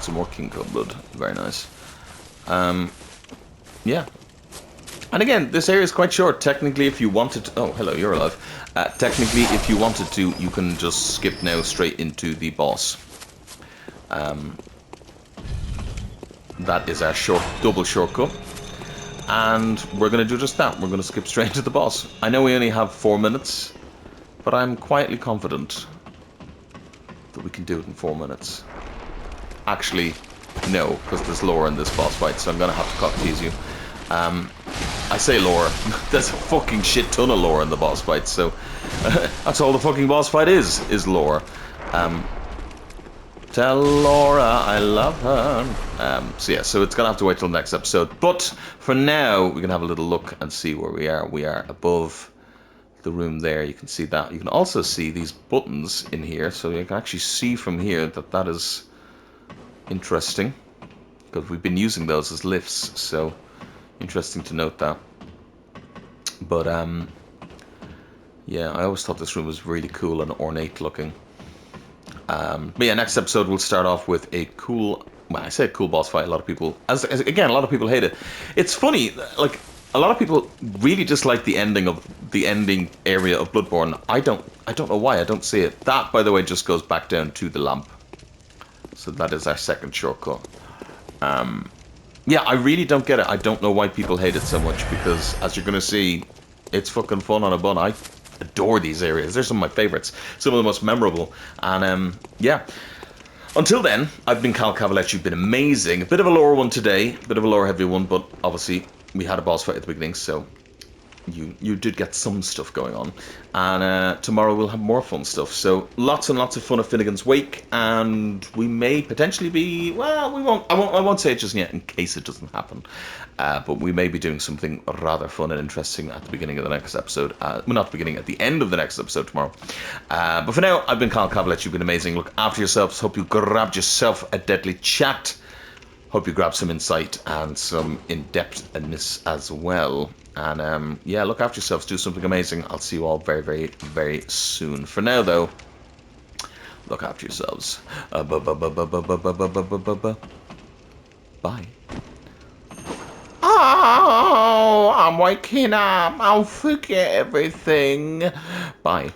Some more King Cobra blood. Very nice. Yeah. And again, this area is quite short. Technically, if you wanted to... Oh, hello, you're alive. Technically, if you wanted to, you can just skip now straight into the boss. That is our double shortcut. And we're going to do just that. We're going to skip straight to the boss. I know we only have 4 minutes, but I'm quietly confident that we can do it in 4 minutes. Actually, no, because there's lore in this boss fight, so I'm going to have to cock tease you. I say lore. There's a fucking shit ton of lore in the boss fight, so that's all the fucking boss fight is lore. Tell Laura I love her. So yeah, so it's gonna have to wait till the next episode. But for now, we can have a little look and see where we are. We are above the room there. You can see that. You can also see these buttons in here, so you can actually see from here that that is interesting, because we've been using those as lifts. So interesting to note that. But yeah, I always thought this room was really cool and ornate looking. But yeah, next episode we'll start off with a cool, well, I say cool boss fight. A lot of people, again, a lot of people hate it. It's funny, like, a lot of people really dislike the ending area of Bloodborne. I don't know why. I don't see it. That, by the way, just goes back down to the lamp. So that is our second shortcut. Yeah, I really don't get it. I don't know why people hate it so much, because as you're gonna see, it's fucking fun on a bun. I adore these areas. They're some of my favorites, some of the most memorable. And yeah, until then, I've been Kavalech. You've been amazing. A bit of a lore one today, a bit of a lore heavy one, but obviously we had a boss fight at the beginning, so you did get some stuff going on. And tomorrow we'll have more fun stuff. So lots and lots of fun at Finnegan's Wake, and we may potentially be, well, we won't. I won't say it just yet in case it doesn't happen. But we may be doing something rather fun and interesting at the beginning of the next episode. Well, not the beginning, at the end of the next episode tomorrow. But for now, I've been Kavalech. You've been amazing. Look after yourselves. Hope you grabbed yourself a deadly chat. Hope you grabbed some insight and some in-depthness as well. And yeah, look after yourselves. Do something amazing. I'll see you all very, very, very soon. For now, though, look after yourselves. Bye. Oh, I'm waking up. I'll forget everything. Bye.